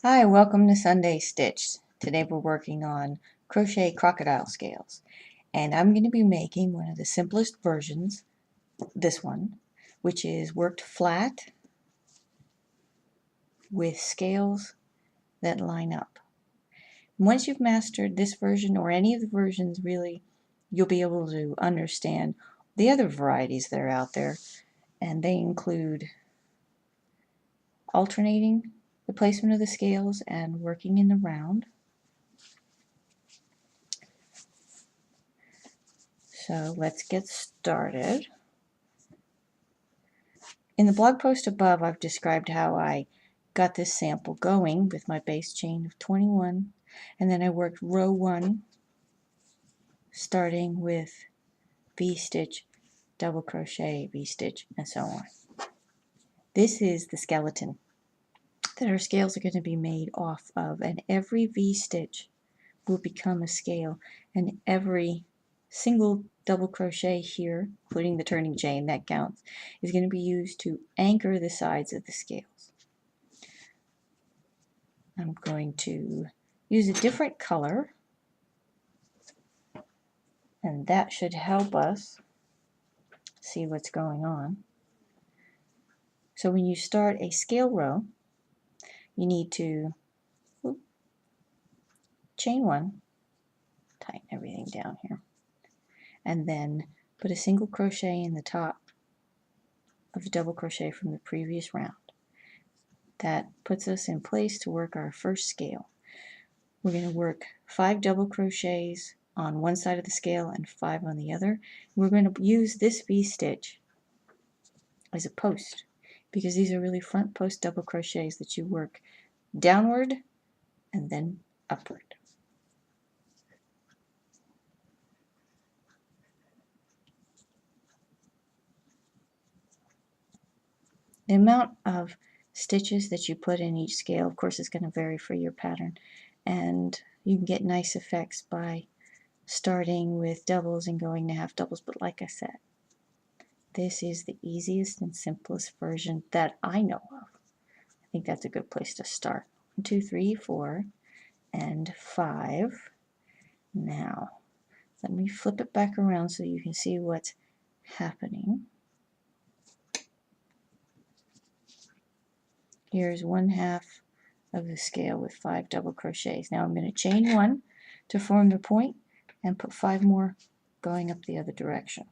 Hi, welcome to Sunday Stitch. Today we're working on Crochet Crocodile scales, and I'm going to be making one of the simplest versions, this one, which is worked flat with scales that line up. Once you've mastered this version or any of the versions really, you'll be able to understand the other varieties that are out there, and they include alternating the placement of the scales and working in the round. So let's get started. In the blog post above, I've described how I got this sample going with my base chain of 21, and then I worked row 1, starting with V-stitch, double crochet, V-stitch, and so on. This is the skeleton that our scales are going to be made off of, and every V-stitch will become a scale, and every single double crochet here, including the turning chain, that counts, is going to be used to anchor the sides of the scales. I'm going to use a different color, and that should help us see what's going on. So when you start a scale row, you need to chain 1, tighten everything down here, and then put a single crochet in the top of the double crochet from the previous round. That puts us in place to work our first scale. We're going to work 5 double crochets on one side of the scale and 5 on the other. We're going to use this V-stitch as a post, because these are really front post double crochets that you work downward and then upward. The amount of stitches that you put in each scale, of course, is going to vary for your pattern, and you can get nice effects by starting with doubles and going to half doubles, but like I said, this is the easiest and simplest version that I know of. I think that's a good place to start. 1, 2, 3, 4, and 5. Now, let me flip it back around so you can see what's happening. Here's 1/2 of the scale with 5 double crochets. Now I'm going to chain 1 to form the point and put 5 more going up the other direction.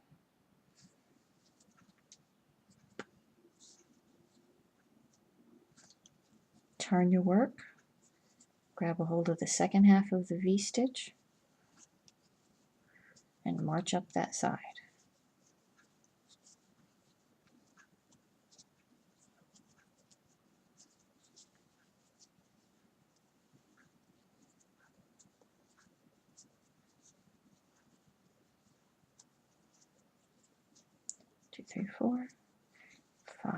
Turn your work, grab a hold of the second half of the V-stitch, and march up that side. Two, 3, 4, 5.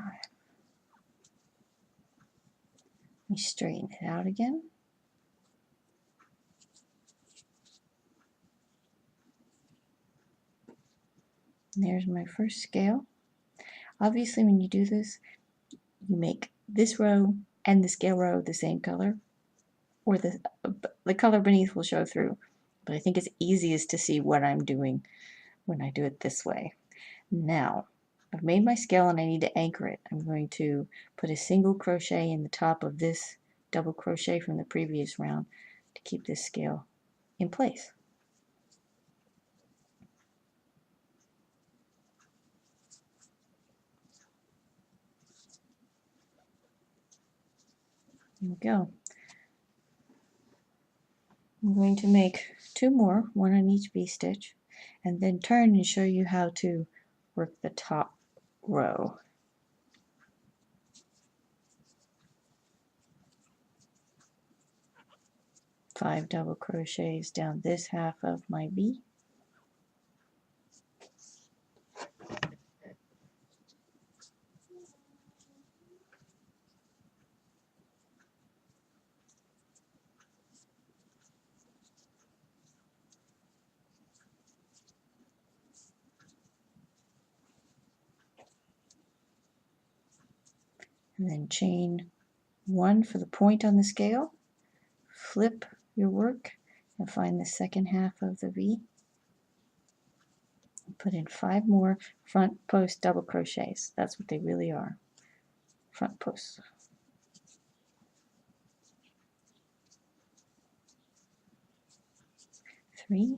Let me straighten it out again. And there's my first scale. Obviously, when you do this, you make this row and the scale row the same color, or the color beneath will show through. But I think it's easiest to see what I'm doing when I do it this way. Now, I've made my scale and I need to anchor it. I'm going to put a single crochet in the top of this double crochet from the previous round to keep this scale in place. There we go. I'm going to make 2 more, one on each V-stitch, and then turn and show you how to work the top row. Five double crochets down this half of my V. And then chain 1 for the point on the scale, flip your work and find the second half of the V. Put in 5 more front post double crochets. That's what they really are, front posts. 3,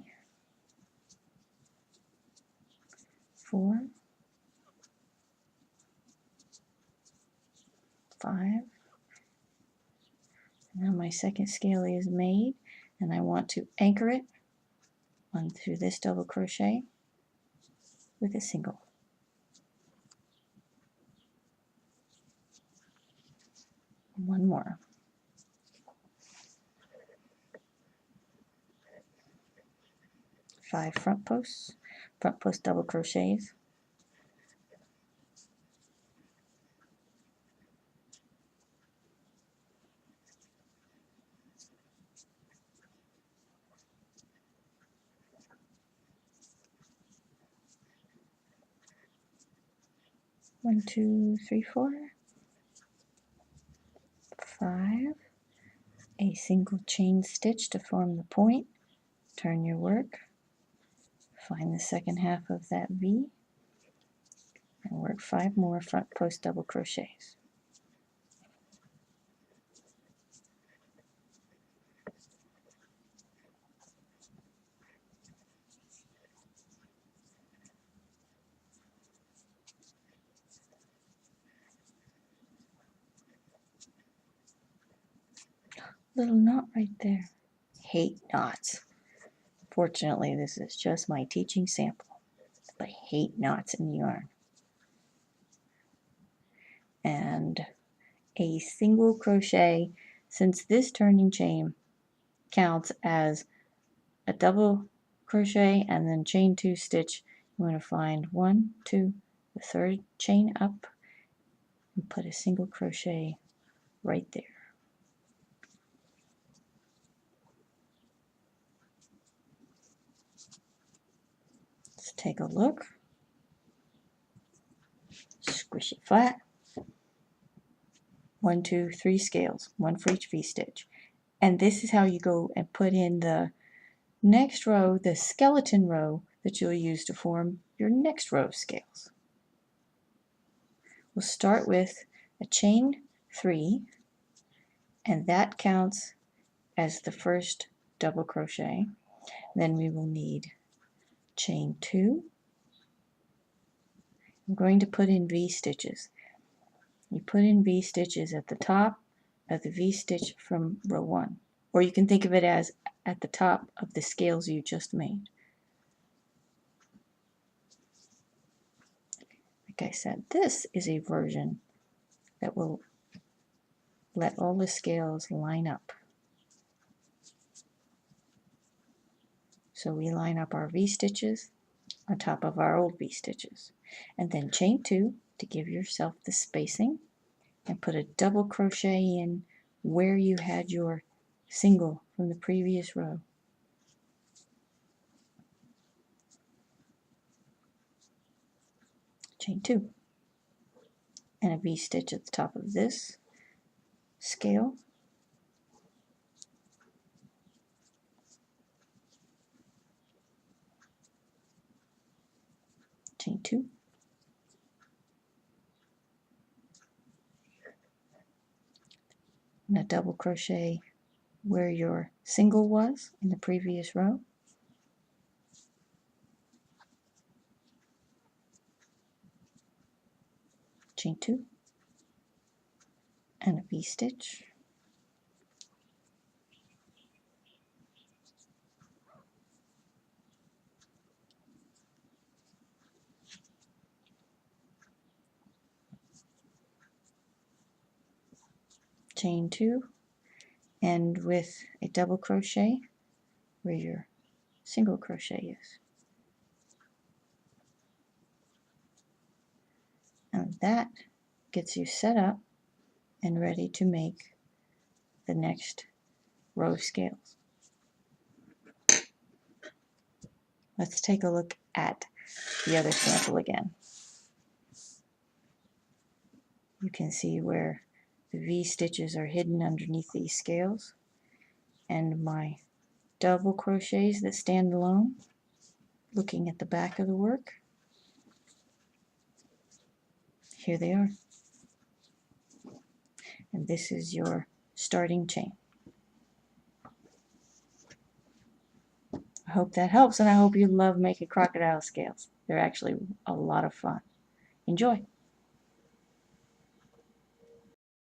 4, 5. Now my second scale is made, and I want to anchor it onto this double crochet with a single. One more. 5 front post double crochets. One, two, three, 4, 5. A single chain stitch to form the point. Turn your work. Find the second half of that V and work 5 more front post double crochets. Little knot right there. Hate knots. Fortunately, this is just my teaching sample. I hate knots in yarn. And a single crochet, since this turning chain counts as a double crochet and then chain 2 stitch, you want to find 1, 2, the third chain up and put a single crochet right there. Let's take a look. Squish it flat. 1, 2, 3 scales, 1 for each V-stitch. And this is how you go and put in the next row, the skeleton row that you'll use to form your next row of scales. We'll start with a chain 3, and that counts as the first double crochet. Then we will need chain 2. I'm going to put in V-stitches. You put in V-stitches at the top of the V-stitch from row 1, or you can think of it as at the top of the scales you just made. Like I said, this is a version that will let all the scales line up. So we line up our V-stitches on top of our old V-stitches, and then chain 2 to give yourself the spacing, and put a double crochet in where you had your single from the previous row. Chain 2 and a V-stitch at the top of this scale. Chain 2 and a double crochet where your single was in the previous row. Chain 2 and a V-stitch. Chain 2 and with a double crochet where your single crochet is. And that gets you set up and ready to make the next row of scales. Let's take a look at the other sample again. You can see where The V stitches are hidden underneath these scales, and my double crochets that stand alone, looking at the back of the work, here they are. And this is your starting chain. I hope that helps, and I hope you love making crocodile scales. They're actually a lot of fun. Enjoy!